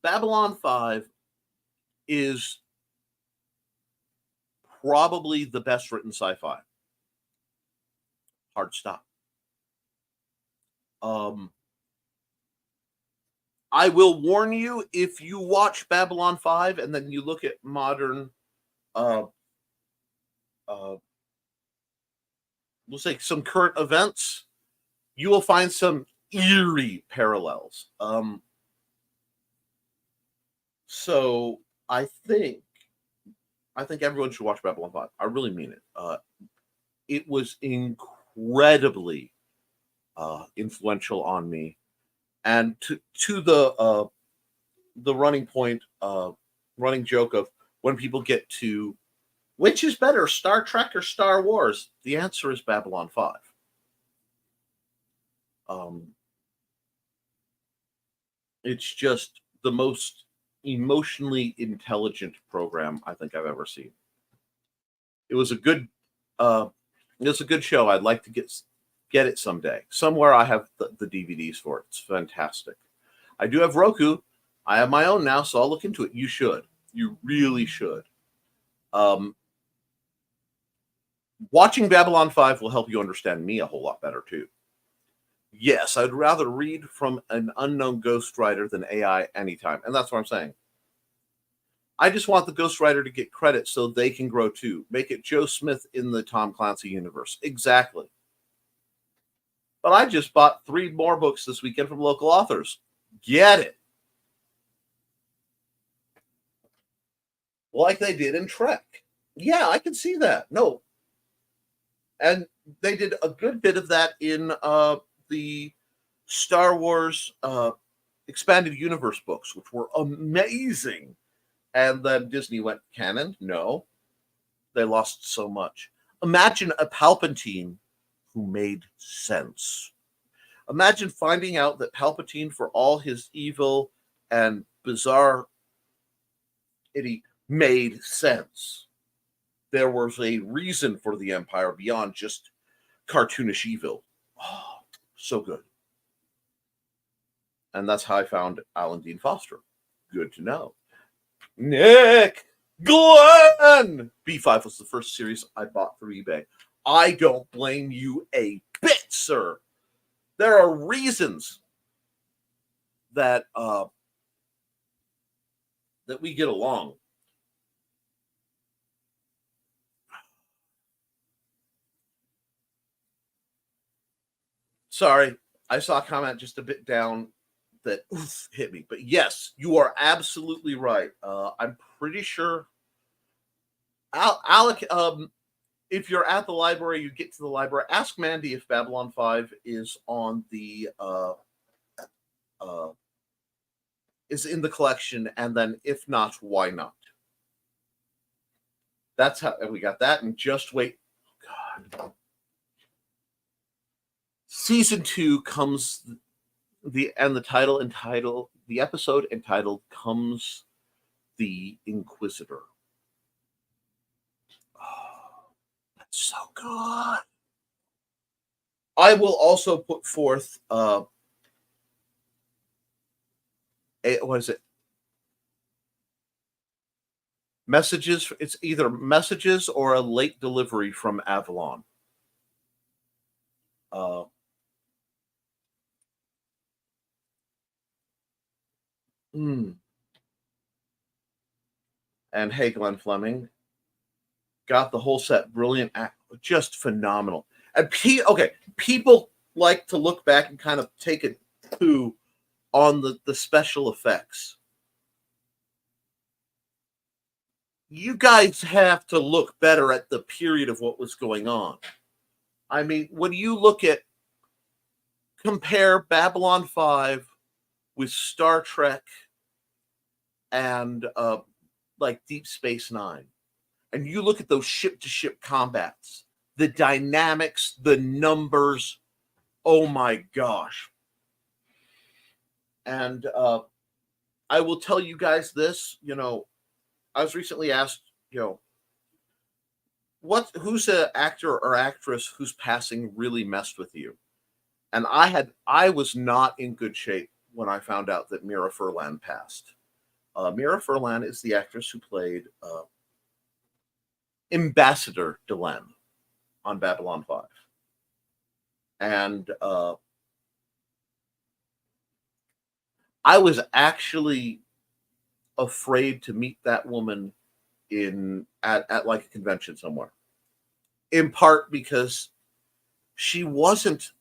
Babylon 5 is probably the best written sci-fi. Hard stop. I will warn you, if you watch Babylon 5 and then you look at modern, we'll say some current events, you will find some eerie parallels. So I think everyone should watch Babylon 5. I really mean it. It was incredibly influential on me, and to the running point, running joke of when people get to which is better, Star Trek or Star Wars, the answer is Babylon 5. It's just the most emotionally intelligent program I think I've ever seen. It was a good show. I'd like to get it someday. Somewhere I have the DVDs for it. It's fantastic. I do have Roku. I have my own now, so I'll look into it. You should. You really should. Watching Babylon 5 will help you understand me a whole lot better, too. Yes, I'd rather read from an unknown ghostwriter than AI anytime. And that's what I'm saying. I just want the ghostwriter to get credit so they can grow, too. Make it Joe Smith in the Tom Clancy universe. Exactly. But I just bought 3 more books this weekend from local authors. Get it. Like they did in Trek. Yeah, I can see that. No. And they did a good bit of that in the Star Wars Expanded Universe books, which were amazing. And then Disney went, canon? No. They lost so much. Imagine a Palpatine who made sense. Imagine finding out that Palpatine, for all his evil and bizarre made sense. There was a reason for the Empire beyond just cartoonish evil. Oh, so good. And that's how I found Alan Dean Foster. Good to know. Nick Glenn! B5 was the first series I bought through eBay. I don't blame you a bit, sir. There are reasons that that we get along. Sorry, I saw a comment just a bit down that hit me. But yes, you are absolutely right. I'm pretty sure, Alec, if you're at the library, you get to the library, ask Mandy if Babylon 5 is on the is in the collection, and then if not, why not? That's how we got that. And just wait. God. Season 2 comes the episode entitled Comes the Inquisitor. Oh, that's so good. I will also put forth what is it? Messages. It's either messages or a late delivery from Avalon. And hey, Glenn Fleming, got the whole set. Brilliant, just phenomenal. And people like to look back and kind of take a poo on the special effects. You guys have to look better at the period of what was going on. I mean, when you compare Babylon 5 with Star Trek and like Deep Space Nine, and you look at those ship-to-ship combats, the dynamics, the numbers, oh my gosh. And I will tell you guys this, I was recently asked, who's an actor or actress whose passing really messed with you? And I was not in good shape when I found out that Mira Furlan passed. Mira Furlan is the actress who played Ambassador Delenn on Babylon 5. And I was actually afraid to meet that woman at like a convention somewhere. In part because she wasn't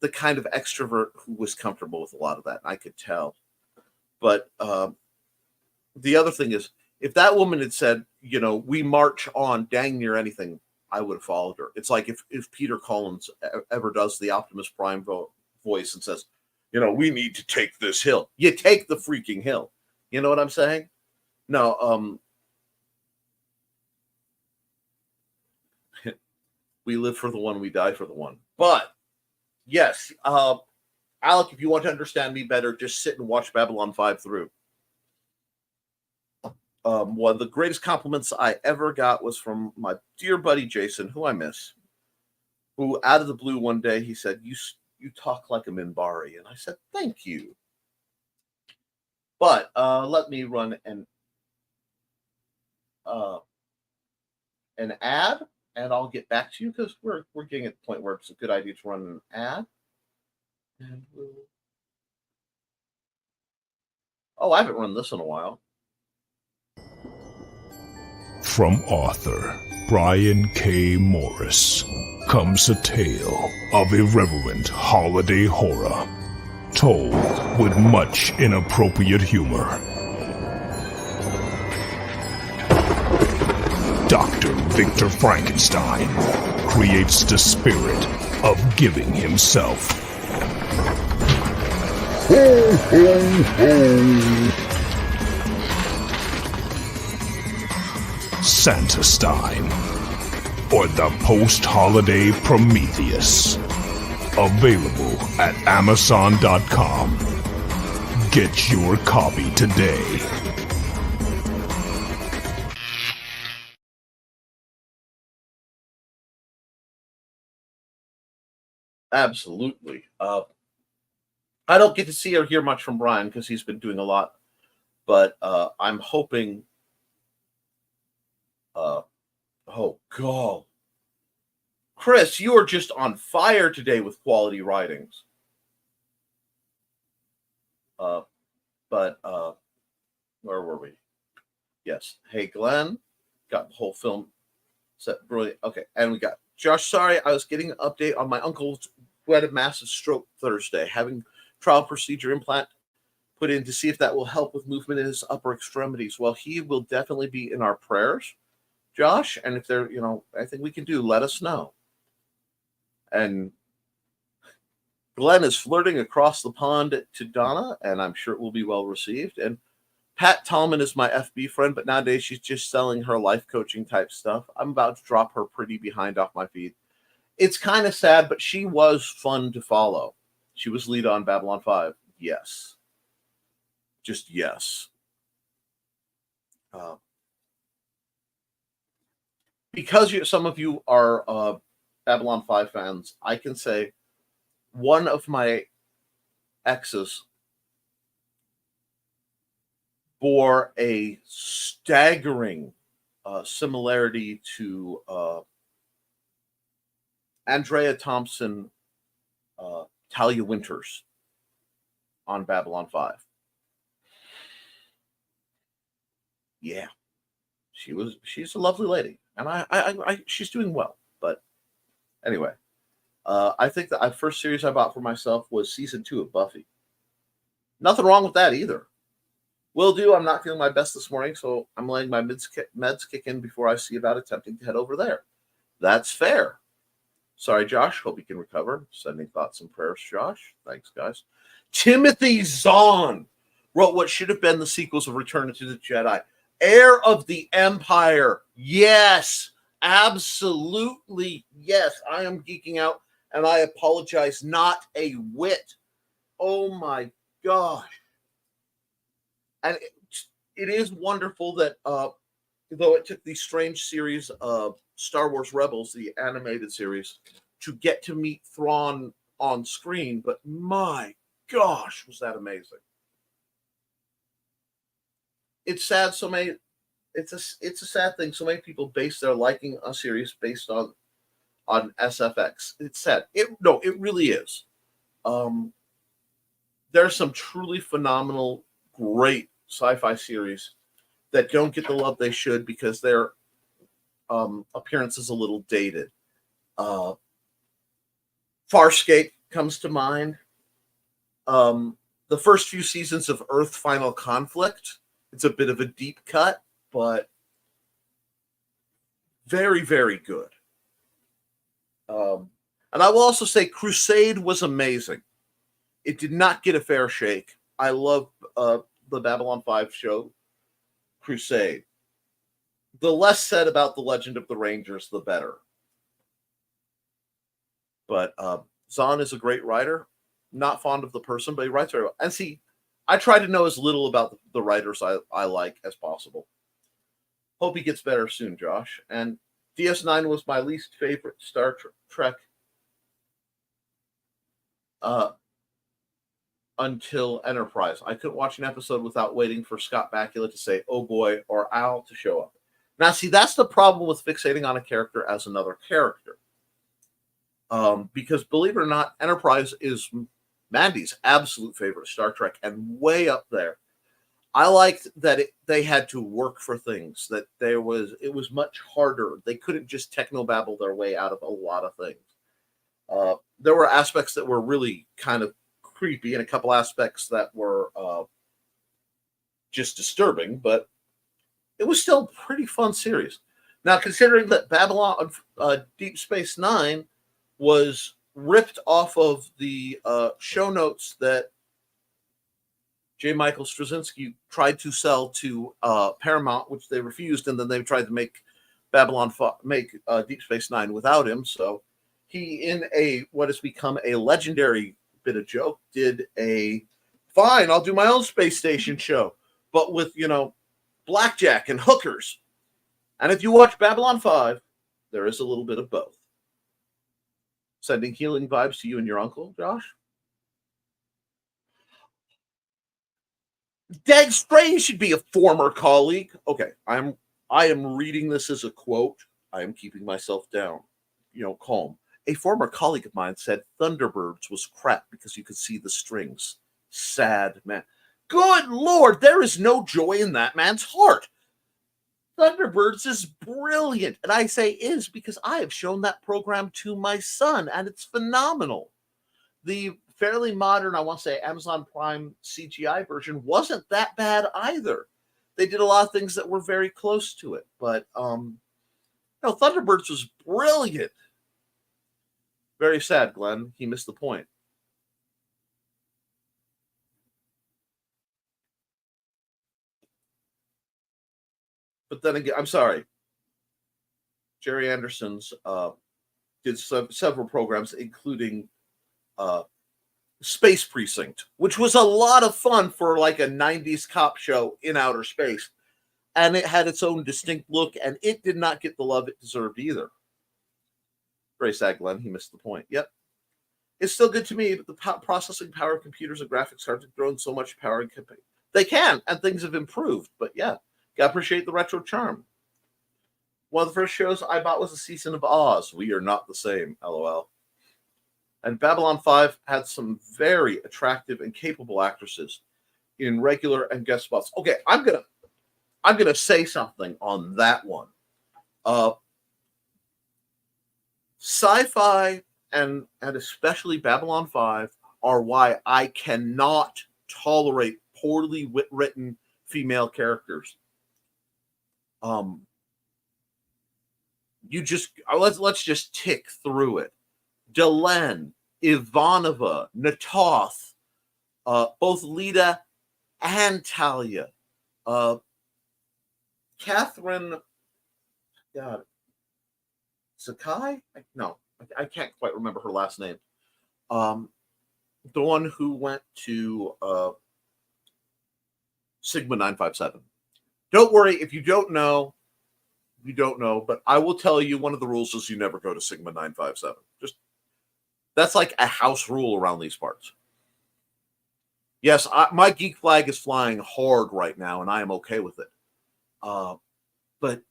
the kind of extrovert who was comfortable with a lot of that. I could tell. But the other thing is, if that woman had said, we march on dang near anything, I would have followed her. It's like if Peter Collins ever does the Optimus Prime voice and says, we need to take this hill. You take the freaking hill. You know what I'm saying? No, we live for the one, we die for the one. But yes, Alec, if you want to understand me better, just sit and watch Babylon 5 through. one of the greatest compliments I ever got was from my dear buddy Jason, who I miss, who out of the blue one day he said, "You talk like a Minbari," and I said, "Thank you." But let me run an ad, and I'll get back to you because we're getting at the point where it's a good idea to run an ad. And oh, I haven't run this in a while. From author Brian K. Morris comes a tale of irreverent holiday horror, told with much inappropriate humor. Dr. Victor Frankenstein creates the spirit of giving himself. Ho, ho, ho! Santastein, or the post-holiday Prometheus. Available at Amazon.com. Get your copy today. Absolutely. I don't get to see or hear much from Brian because he's been doing a lot, but I'm hoping. Oh God, Chris, you are just on fire today with quality writings. But where were we? Yes. Hey, Glenn, got the whole film set brilliant. Okay, and we got Josh. Sorry, I was getting an update on my uncle's who had a massive stroke Thursday, having trial procedure implant put in to see if that will help with movement in his upper extremities. Well, he will definitely be in our prayers, Josh. And if there, anything we can do, let us know. And Glenn is flirting across the pond to Donna, and I'm sure it will be well received. And Pat Tallman is my FB friend, but nowadays she's just selling her life coaching type stuff. I'm about to drop her pretty behind off my feed. It's kind of sad, but she was fun to follow. She was lead on Babylon 5. Yes. Just yes. Because some of you are Babylon 5 fans, I can say one of my exes bore a staggering similarity to Andrea Thompson, Talia Winters on Babylon 5. Yeah, she's a lovely lady, and I she's doing well. But anyway, I think that the first series I bought for myself was season 2 of Buffy. Nothing wrong with that either. Will do. I'm not feeling my best this morning, so I'm letting my meds kick in before I see about attempting to head over there. That's fair. Sorry, Josh. Hope you can recover. Sending thoughts and prayers, Josh. Thanks, guys. Timothy Zahn wrote what should have been the sequels of Return to the Jedi. Heir of the Empire. Yes, absolutely. Yes, I am geeking out, and I apologize not a whit. Oh, my gosh. And it is wonderful that, though it took the strange series of Star Wars Rebels, the animated series, to get to meet Thrawn on screen, but my gosh, was that amazing. It's sad it's a sad thing. So many people base their liking a series based on SFX. It's sad. It really is. There's some truly phenomenal, great sci-fi series that don't get the love they should because their appearance is a little dated. Farscape comes to mind. The first few seasons of Earth Final Conflict, it's a bit of a deep cut, but very, very good. And I will also say Crusade was amazing. It did not get a fair shake. I love the Babylon 5 show, Crusade. The less said about the Legend of the Rangers, the better. But Zahn is a great writer. Not fond of the person, but he writes very well. And see, I try to know as little about the writers I like as possible. Hope he gets better soon, Josh. And DS9 was my least favorite Star Trek until Enterprise. I couldn't watch an episode without waiting for Scott Bakula to say, "Oh boy," or "Al" to show up. Now, see, that's the problem with fixating on a character as another character. Because believe it or not, Enterprise is Mandy's absolute favorite Star Trek and way up there. I liked that they had to work for things, that it was much harder. They couldn't just technobabble their way out of a lot of things. There were aspects that were really kind of creepy and a couple aspects that were just disturbing, but it was still a pretty fun series. Now, considering that Babylon Deep Space Nine was ripped off of the show notes that J. Michael Straczynski tried to sell to Paramount, which they refused, and then they tried to make Deep Space Nine without him. So he, in what has become a legendary bit of joke, did a fine, I'll do my own space station show, but with blackjack and hookers. And if you watch Babylon 5, there is a little bit of both. Sending healing vibes to you and your uncle, Josh. Dag Strange should be a former colleague. Okay, I am reading this as a quote. I am keeping myself down, calm. A former colleague of mine said Thunderbirds was crap because you could see the strings. Sad man. Good Lord, there is no joy in that man's heart. Thunderbirds is brilliant. And I say is because I have shown that program to my son, and it's phenomenal. The fairly modern, I want to say, Amazon Prime CGI version wasn't that bad either. They did a lot of things that were very close to it. But, Thunderbirds was brilliant. Very sad, Glenn. He missed the point. But then again, I'm sorry. Jerry Anderson's did several programs, including Space Precinct, which was a lot of fun for like a 90s cop show in outer space. And it had its own distinct look, and it did not get the love it deserved either. Very sad, Glenn. He missed the point. Yep. It's still good to me, but the processing power of computers and graphics cards have grown so much power. They can, and things have improved. But yeah, gotta appreciate the retro charm. One of the first shows I bought was a season of Oz. We are not the same, LOL. And Babylon 5 had some very attractive and capable actresses in regular and guest spots. Okay, I'm gonna say something on that one. Sci-fi and especially Babylon 5 are why I cannot tolerate poorly written female characters. Let's just tick through it. Delenn, Ivanova, Natoth, both Lita and Talia, Catherine, God, Sakai? No, I can't quite remember her last name. The one who went to Sigma 957. Don't worry, if you don't know, you don't know, but I will tell you one of the rules is you never go to Sigma 957. That's like a house rule around these parts. Yes, my geek flag is flying hard right now, and I am okay with it. But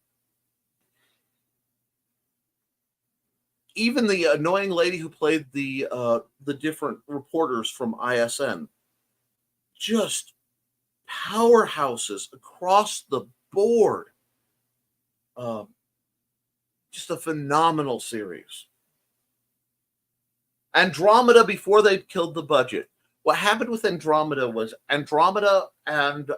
even the annoying lady who played the different reporters from ISN, just powerhouses across the board. Just a phenomenal series. Andromeda, before they killed the budget. What happened with Andromeda was Andromeda and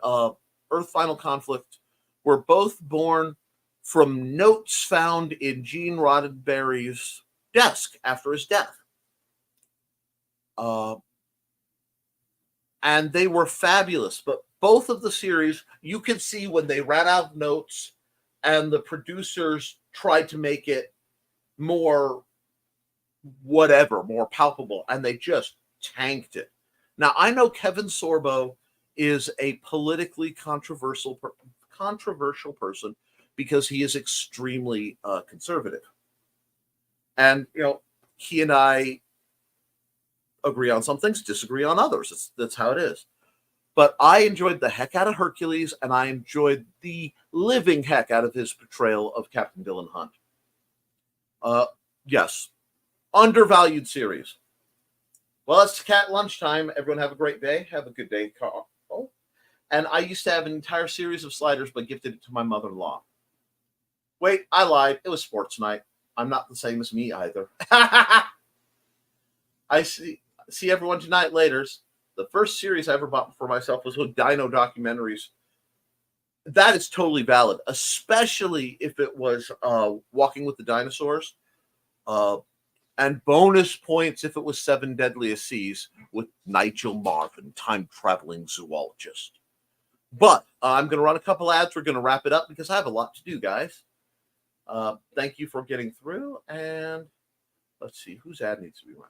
Earth Final Conflict were both born from notes found in Gene Roddenberry's desk after his death. And they were fabulous, but both of the series, you could see when they ran out of notes and the producers tried to make it more palpable, and they just tanked it. Now, I know Kevin Sorbo is a politically controversial person because he is extremely conservative. And, he and I agree on some things, disagree on others. That's how it is. But I enjoyed the heck out of Hercules, and I enjoyed the living heck out of his portrayal of Captain Dylan Hunt. Yes, undervalued series. Well, it's cat lunchtime. Everyone have a great day. Have a good day, Carl. And I used to have an entire series of sliders, but gifted it to my mother-in-law. Wait, I lied. It was sports night. I'm not the same as me either. I see everyone tonight later. The first series I ever bought for myself was with Dino Documentaries. That is totally valid, especially if it was Walking with the Dinosaurs. And bonus points if it was Seven Deadliest Seas with Nigel Marvin, time-traveling zoologist. But I'm going to run a couple ads. We're going to wrap it up because I have a lot to do, guys. Thank you for getting through. And let's see, whose ad needs to be run?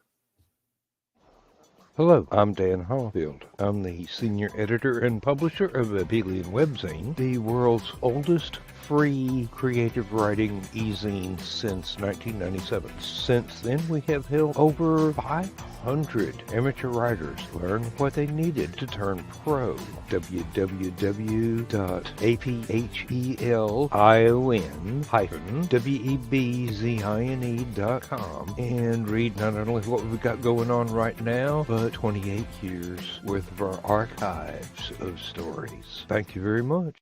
Hello, I'm Dan Hallfield. I'm the senior editor and publisher of Abelian Webzine, the world's oldest free creative writing e-zine since 1997. Since then, we have helped over 500 amateur writers learn what they needed to turn pro. www.aphelion-webzine.com and read not only what we've got going on right now, but 28 years worth of our archives of stories. Thank you very much.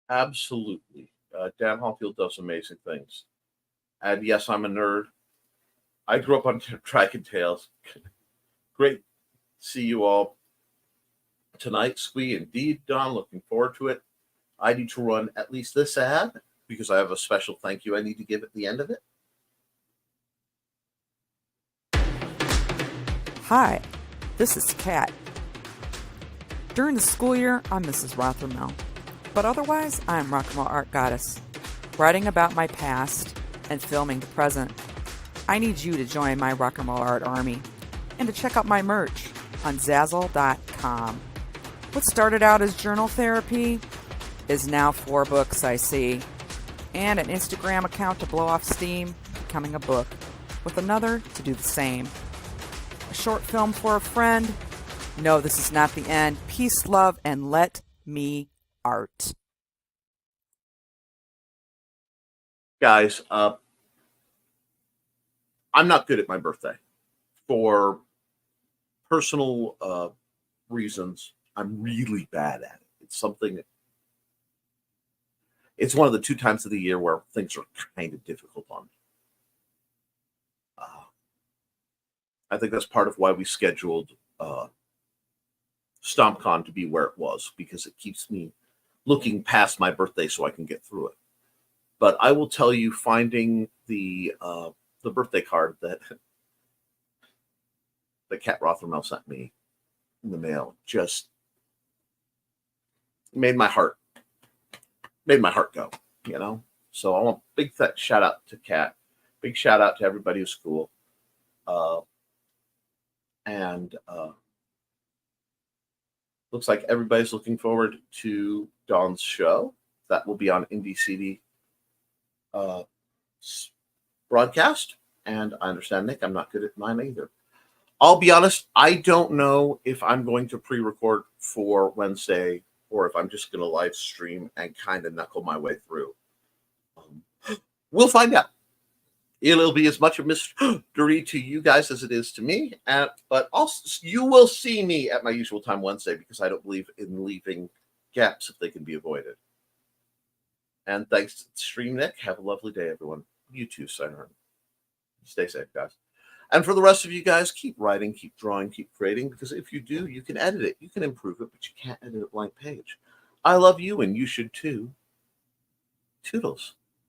Absolutely. Dan Hallfield does amazing things. And yes, I'm a nerd. I grew up on Dragon Tales. Great to see you all tonight, Squee. Indeed, Don. Looking forward to it. I need to run at least this ad because I have a special thank you I need to give at the end of it. Hi, this is Kat. During the school year, I'm Mrs. Rothermel. But otherwise, I'm Rock and Roll Art Goddess, writing about my past and filming the present. I need you to join my Rock and Roll Art army and to check out my merch on Zazzle.com. What started out as journal therapy is now 4 books, I see, and an Instagram account to blow off steam, becoming a book, with another to do the same. A short film for a friend. No, this is not the end. Peace, love, and let me art. Guys, I'm not good at my birthday. For personal reasons, I'm really bad at it. It's something, it's one of the 2 times of the year where things are kind of difficult on me. I think that's part of why we scheduled StompCon to be where it was, because it keeps me looking past my birthday so I can get through it. But I will tell you, finding the birthday card that Kat Rothermel sent me in the mail just made my heart go, So I want a big shout out to Kat, big shout out to everybody who's cool, and looks like everybody's looking forward to Dawn's show. That will be on Indie CD broadcast. And I understand, Nick, I'm not good at mine either. I'll be honest, I don't know if I'm going to pre-record for Wednesday or if I'm just going to live stream and kind of knuckle my way through. We'll find out. It'll be as much a mystery to you guys as it is to me. But also, you will see me at my usual time Wednesday because I don't believe in leaving gaps if they can be avoided. And thanks to Stream Nick. Have a lovely day, everyone. You too, Siren. Stay safe, guys. And for the rest of you guys, keep writing, keep drawing, keep creating, because if you do, you can edit it. You can improve it, but you can't edit a blank page. I love you, and you should too. Toodles.